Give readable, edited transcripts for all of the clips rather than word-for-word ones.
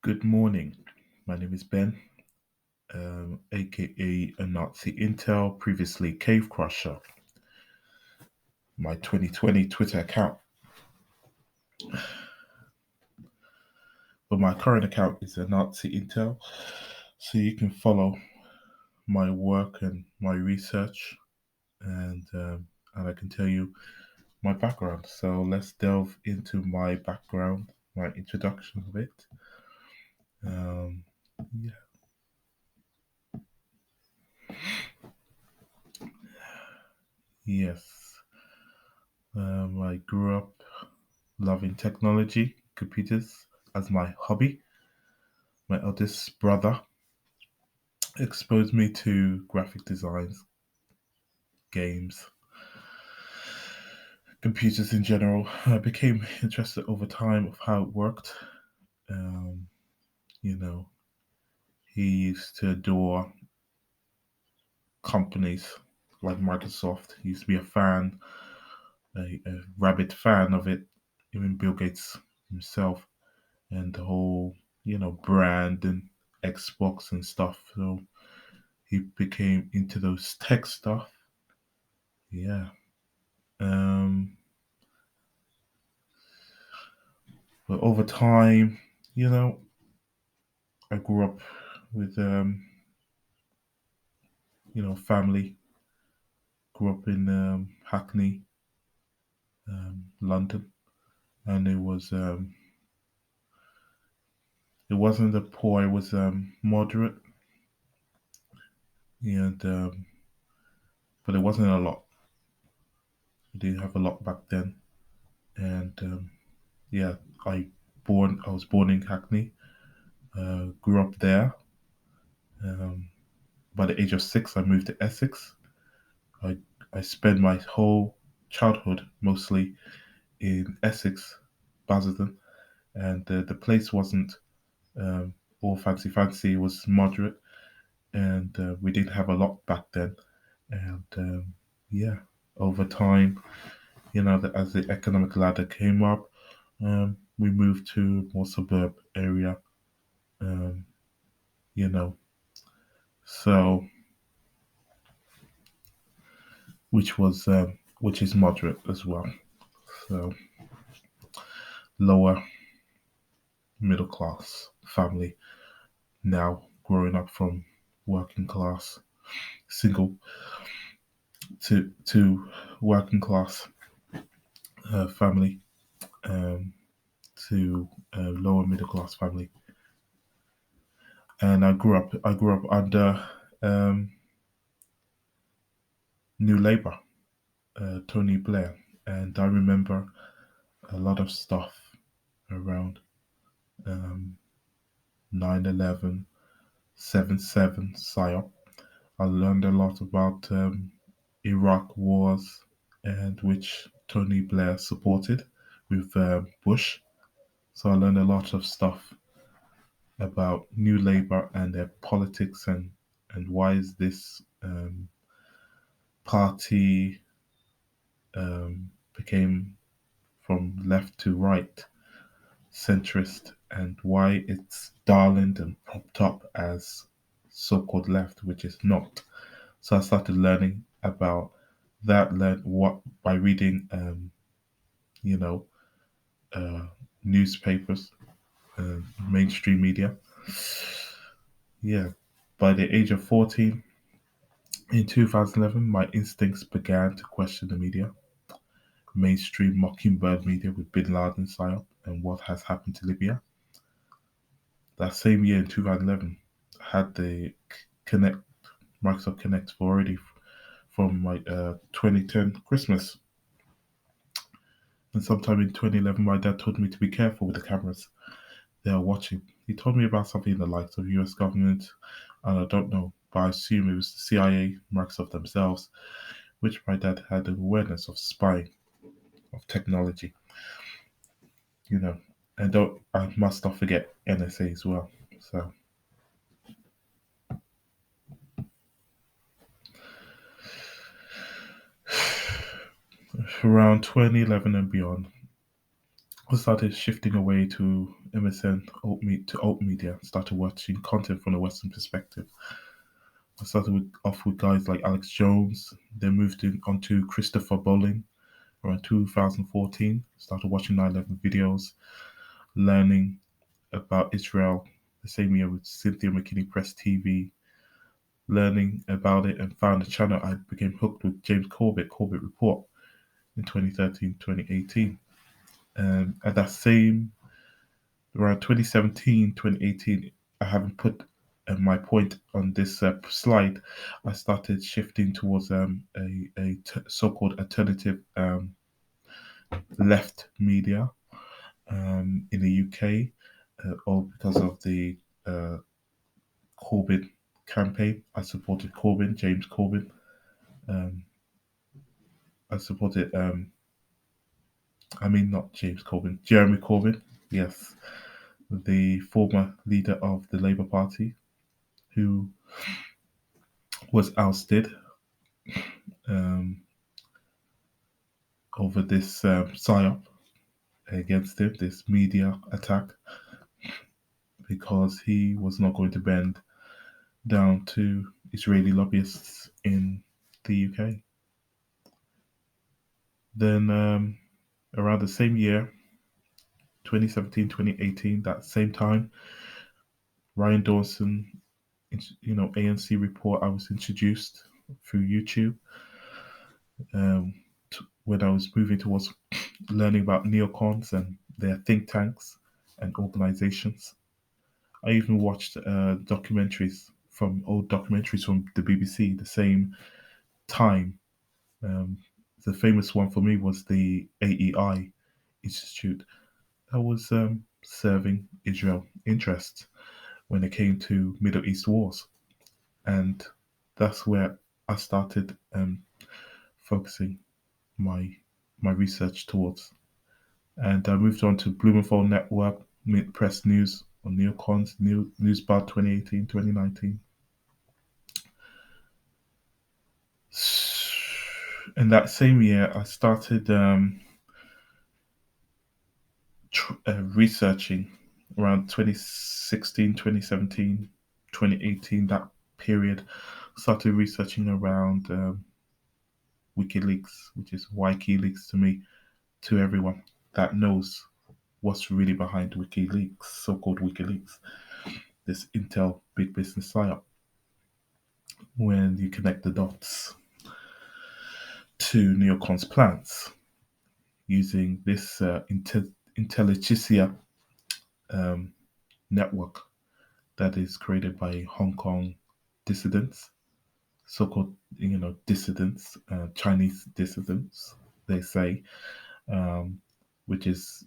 Good morning. My name is Ben, aka Anansi Intel, previously Cave Crusher. My 2020 Twitter account, but my current account is Anansi Intel, so you can follow my work and my research, and I can tell you my background. So let's delve into my background, my introduction of it. Um, yeah, yes. I grew up loving technology, computers as my hobby. My eldest brother exposed me to graphic designs, games, computers in general. I became interested over time of how it worked. Um, you know, he used to adore companies like Microsoft. He used to be a fan, a rabid fan of it. Even Bill Gates himself, and the whole, brand and Xbox and stuff. So he became into those tech stuff. Yeah. Um, but over time, you know, I grew up with, family. Grew up in Hackney, London, and it wasn't a poor. It was moderate, and but it wasn't a lot. We didn't have a lot back then, and yeah, I was born in Hackney. Grew up there. Um, by the age of 6, I moved to Essex. I I spent my whole childhood mostly in Essex, Basildon, and the place wasn't all fancy. It was moderate, and we didn't have a lot back then. And yeah, over time, as the economic ladder came up, we moved to more suburb area. Um, you know, so which is moderate as well. So lower middle class family now growing up from working class single to working class family, um, to lower middle class family, and I grew up under um, New Labour, Tony Blair, and I remember a lot of stuff around um, 9/11, 7/7 psyop. I learned a lot about Iraq wars, and which Tony Blair supported with Bush. So I learned a lot of stuff about New Labour and their politics, and why is this party became from left to right centrist, and why it's darlined and propped up as so-called left, which is not. So I started learning about that. Learned what by reading, you know, uh, newspapers, mainstream media. Yeah. By the age of 14, in 2011, my instincts began to question the media, mainstream mockingbird media with Bin Laden psyop and what has happened to Libya. That same year in 2011, I had the Connect Microsoft Connect already from my 2010 Christmas. And sometime in 2011, my dad told me to be careful with the cameras they are watching. He told me about something in the likes of US government, and I don't know, but I assume it was the CIA, Microsoft themselves, which my dad had an awareness of spying, of technology, you know. And don't I must not forget NSA as well. So around 2011 and beyond, I started shifting away to MSN alt media. Started watching content from a Western perspective. I started off with guys like Alex Jones, then moved onto Christopher Bowling around 2014. Started watching 9/11 videos, learning about Israel the same year with Cynthia McKinney Press TV, learning about it, and found a channel. I became hooked with James Corbett Report in 2013, 2018. At that same, around 2017, 2018, I haven't put my point on this slide. I started shifting towards so-called alternative left media in the UK, all because of the uh, Corbyn campaign. I supported Corbyn, James Corbyn. Um, I supported, not James Corbyn, Jeremy Corbyn. Yes, the former leader of the Labour Party, who was ousted um, over this psyop against him, this media attack, because he was not going to bend down to Israeli lobbyists in the UK. Then around the same year, 2017, 2018, that same time, Ryan Dawson, ANC report, I was introduced through YouTube um, when I was moving towards learning about neocons and their think tanks and organizations. I even watched old documentaries from the BBC the same time. Um, the famous one for me was the AEI Institute that was serving Israel interests when it came to Middle East wars, and that's where I started focusing my my research towards. And I moved on to Blumenthal Network, Press News on Neocons, Newsbar 2018, 2019. In that same year, I started researching around 2016, 2017, 2018, that period. Started researching around WikiLeaks, which is WikiLeaks to me, to everyone that knows what's really behind WikiLeaks, so-called WikiLeaks, this Intel big business psyop. When you connect the dots to neocons plans using this Intelligencia network that is created by Hong Kong dissidents, so-called dissidents, Chinese dissidents, they say, um, which is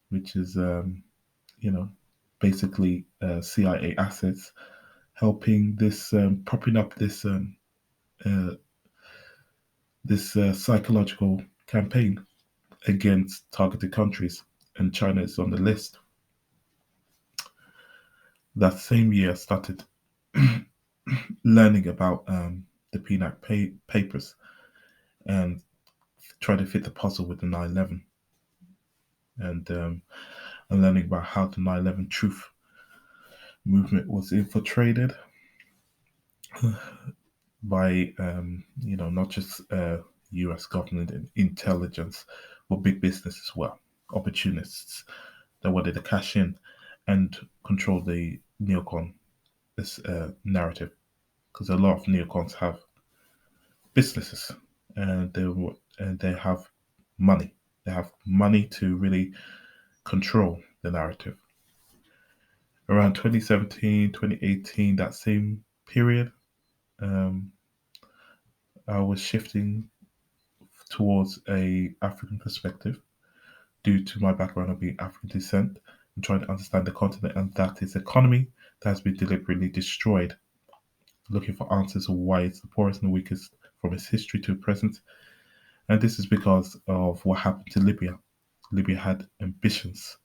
which is you know basically CIA assets helping this propping up uh, this psychological campaign against targeted countries, and China is on the list. That same year, I started learning about the PNAC papers and try to fit the puzzle with the 9/11, and learning about how the 9/11 truth movement was infiltrated by not just U.S. government and intelligence, but big business as well, opportunists that wanted to cash in and control the neocon this narrative, because a lot of neocons have businesses and they have money. They have money to really control the narrative. Around 2017, 2018, that same period, um, I was shifting towards a African perspective due to my background of being African descent and trying to understand the continent and that its economy that has been deliberately destroyed, looking for answers of why it's the poorest and weakest from its history to present. And this is because of what happened to Libya. Libya had ambitions.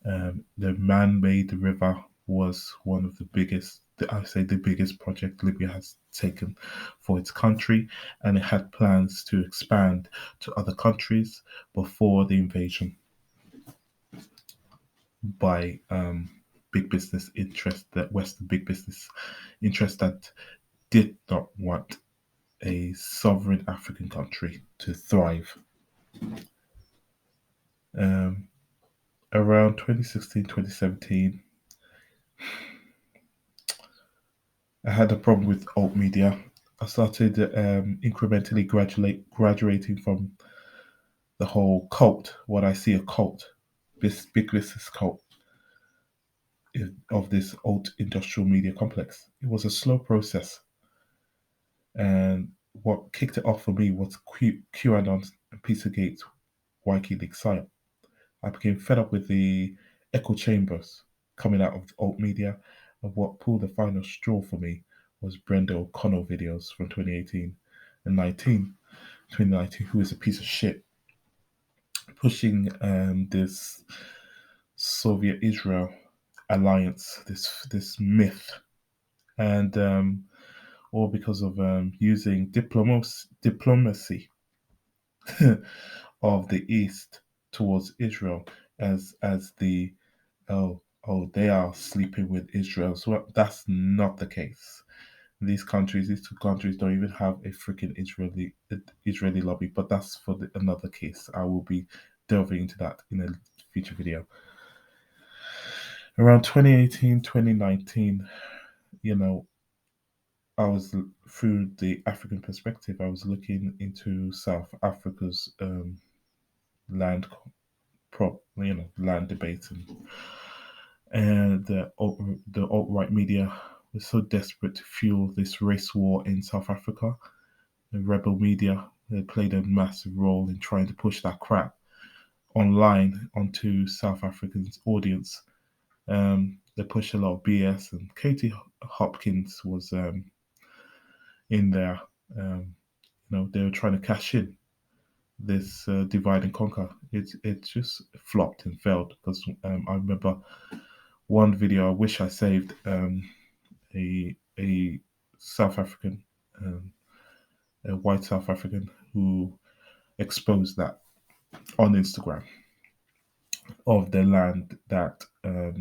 The man-made river was one of the biggest, I say the biggest project Libya has taken for its country, and it had plans to expand to other countries before the invasion. by big business interest, that Western big business interest that did not want a sovereign African country to thrive. Um, Around 2016, 2017, I had a problem with alt media. I started incrementally graduating from the whole cult, what I see a cult, this big business cult of this alt industrial media complex. It was a slow process, and what kicked it off for me was QAnon and Pizzagate WikiLeaks site. I became fed up with the echo chambers coming out of alt media, and what pulled the final straw for me was Brenda O'Connell videos from 2018 and 2019, who is a piece of shit, pushing this Soviet Israel alliance, this myth, and all because of using diplomacy of the East towards Israel as the they are sleeping with Israel. So that's not the case. These two countries don't even have a freaking Israeli lobby. But that's for another case. I will be delving into that in a future video. Around 2018, 2019, you know, I was through the African perspective. I was looking into South Africa's land land debates, and the alt right media was so desperate to fuel this race war in South Africa. The rebel media, they played a massive role in trying to push that crap online onto South Africans' audience. They pushed a lot of BS, and Katie Hopkins was in there. They were trying to cash in this divide and conquer. It just flopped and failed because I remember one video I wish I saved, a South African, a white South African who exposed that on Instagram of the land that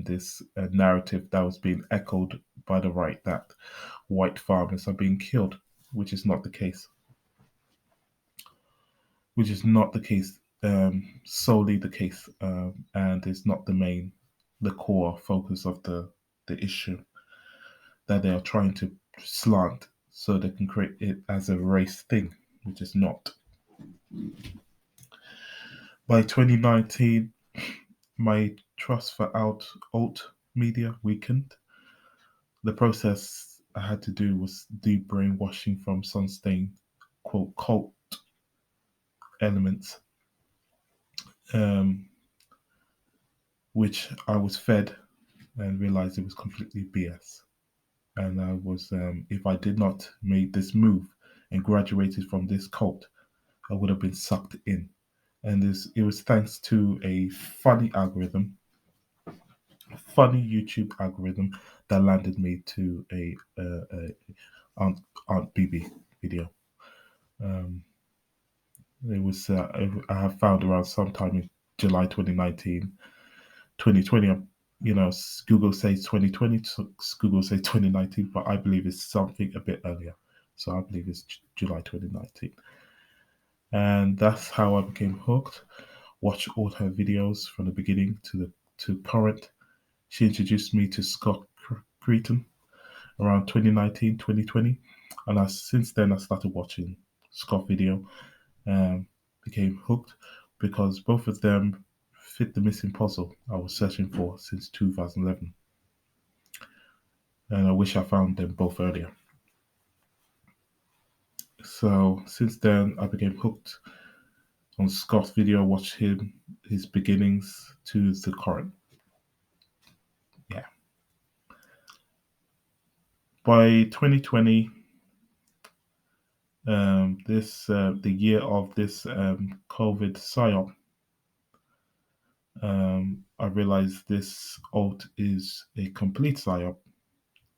this narrative that was being echoed by the right, that white farmers are being killed, which is not the case. Which is not the case, solely the case, and is not the core focus of the issue that they are trying to slant so they can create it as a race thing, which is not. By 2019, my trust for alt media weakened. The process I had to do was deep brainwashing from Sunstein, quote, cult elements, um, which I was fed and realized it was completely BS. And I was, if I did not make this move and graduated from this cult, I would have been sucked in. And it was thanks to a funny YouTube algorithm that landed me to a Aunt BB video. Um, it was I have found around sometime in July 2019, 2020. Google says 2020, so Google says 2019, but I believe it's something a bit earlier. So I believe it's July 2019. And that's how I became hooked. Watched all her videos from the beginning to current. She introduced me to Scott Cretan around 2019, 2020. And since then, I started watching Scott video, became hooked because both of them fit the missing puzzle I was searching for since 2011. And I wish I found them both earlier. So since then, I became hooked on Scott's video, watched his beginnings to the current. Yeah. By 2020, the year of this COVID psyop, I realized this alt is a complete psyop.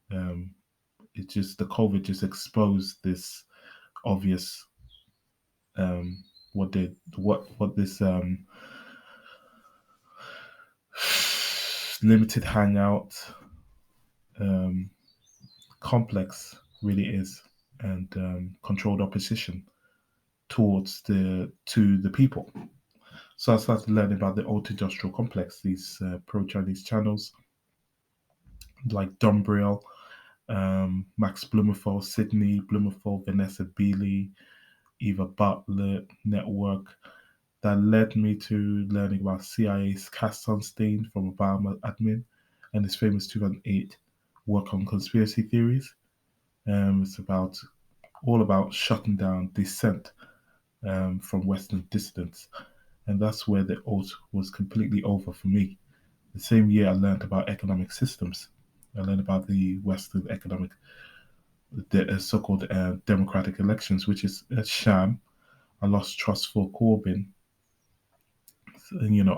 It just the COVID just exposed this obvious what this limited hangout, um, complex really is, and controlled opposition towards the people. So I started learning about the old industrial complex, these pro-Chinese channels like Dumbriel, Max Blumenthal, Sydney Blumenthal, Vanessa Beeley, Eva Butler network, that led me to learning about CIA's Cass Sunstein from Obama admin and his famous 2008 work on conspiracy theories. It's about all about shutting down dissent from Western dissidents, and that's where the oath was completely over for me. The same year, I learned about economic systems. I learned about the Western economic, the so-called democratic elections, which is a sham. I lost trust for Corbyn,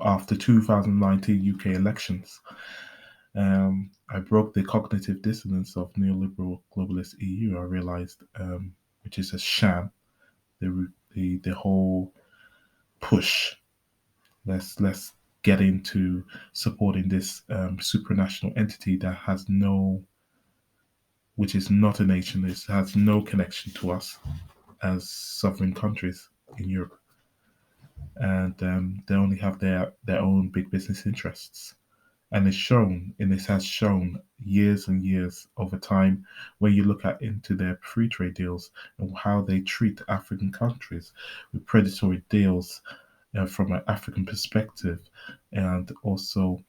after 2019 UK elections. I broke the cognitive dissonance of neoliberal globalist EU. I realized, which is a sham, the whole push. Let's get into supporting this supranational entity that has no, which is not a nation. It has no connection to us as sovereign countries in Europe, and they only have their own big business interests. And it's shown, and it has shown years and years over time when you look at into their free trade deals and how they treat African countries with predatory deals from an African perspective, and also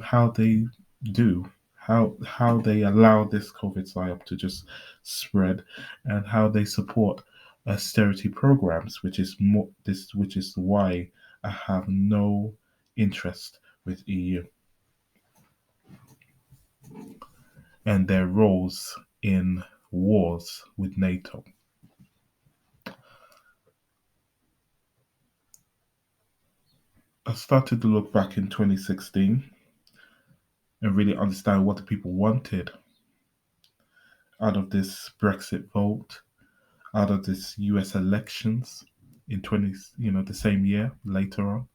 how they do how they allow this COVID psyop to just spread, and how they support austerity programs, which is more this, which is why I have no interest with EU and their roles in wars with NATO. I started to look back in 2016 and really understand what the people wanted out of this Brexit vote, out of this US elections in 20, the same year later on,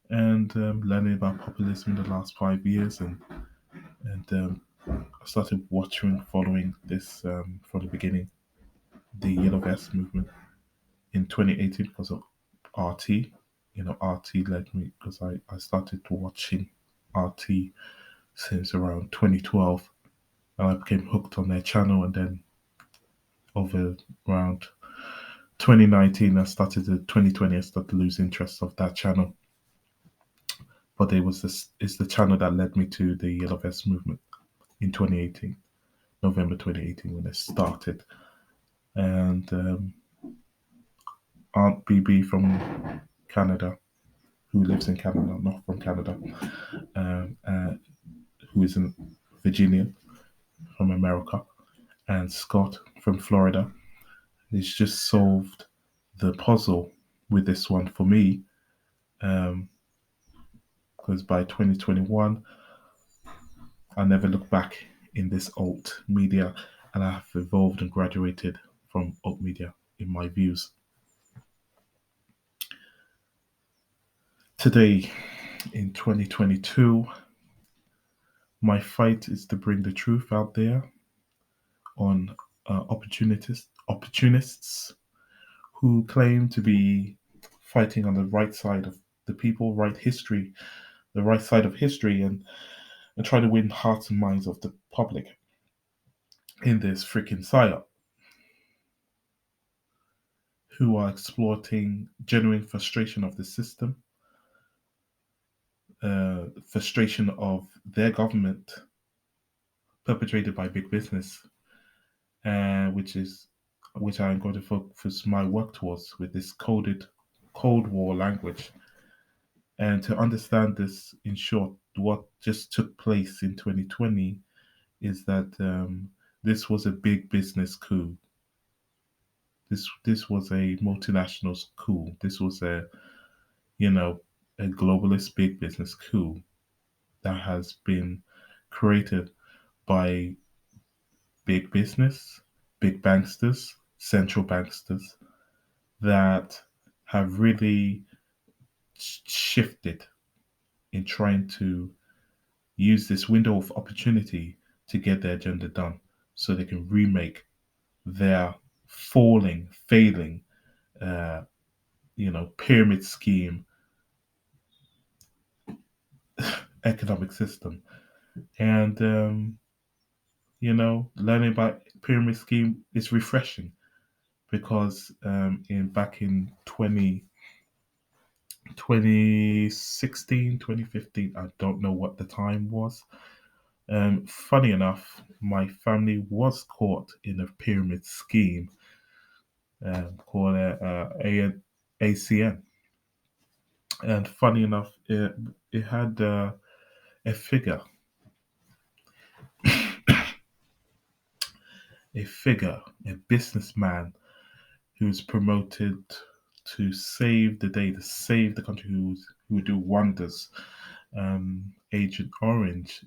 and learning about populism in the last 5 years, and I started watching, following this from the beginning, the Yellow Vest movement in 2018 because of RT. RT led me because I started watching RT since around 2012, and I became hooked on their channel, and then over around 2019 I started to 2020 I started to lose interest of that channel. But it was this is the channel that led me to the Yellow Vest movement in 2018, November 2018 when it started. And Aunt BB from Canada, who lives in Canada, not from Canada, um, uh, who is a Virginian from America, and Scott from Florida. It's just solved the puzzle with this one for me, because by 2021, I never looked back in this alt media, and I have evolved and graduated from alt media in my views. Today, in 2022, my fight is to bring the truth out there on opportunists who claim to be fighting on the right side of the people, the right side of history, and try to win hearts and minds of the public in this freaking psyop, who are exploiting genuine frustration of the system, frustration of their government perpetrated by big business, which I'm going to focus my work towards with this coded Cold War language. And to understand this, in short, what just took place in 2020 is that this was a big business coup. This was a multinational coup. This was you know a globalist big business coup that has been created by big business, big banksters, central banksters that have really shifted in trying to, use this window of opportunity to get their agenda done so they can remake their failing, uh, pyramid scheme economic system. And, learning about pyramid scheme is refreshing because in back in 2016, 2015, I don't know what the time was. Funny enough, my family was caught in a pyramid scheme called ACN. And funny enough, it had a figure, a businessman who was promoted to save the day, to save the country, who would do wonders. Agent Orange,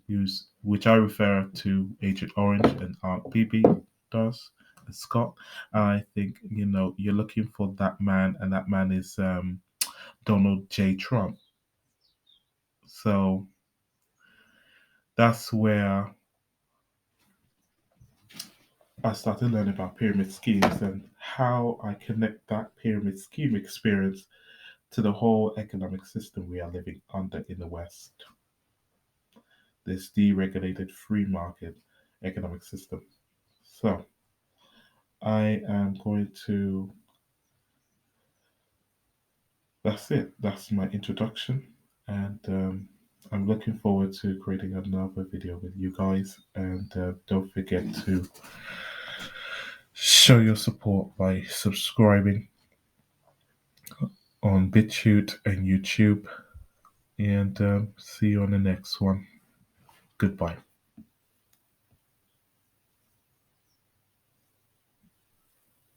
which I refer to Agent Orange and Aunt BB does, and Scott. I think you're looking for that man, and that man is Donald J. Trump. So that's where I started learning about pyramid schemes and how I connect that pyramid scheme experience to the whole economic system we are living under in the West. This deregulated free market economic system. So I am going to, that's it. That's my introduction. And I'm looking forward to creating another video with you guys. And don't forget to show your support by subscribing on BitChute and YouTube. And see you on the next one. Goodbye.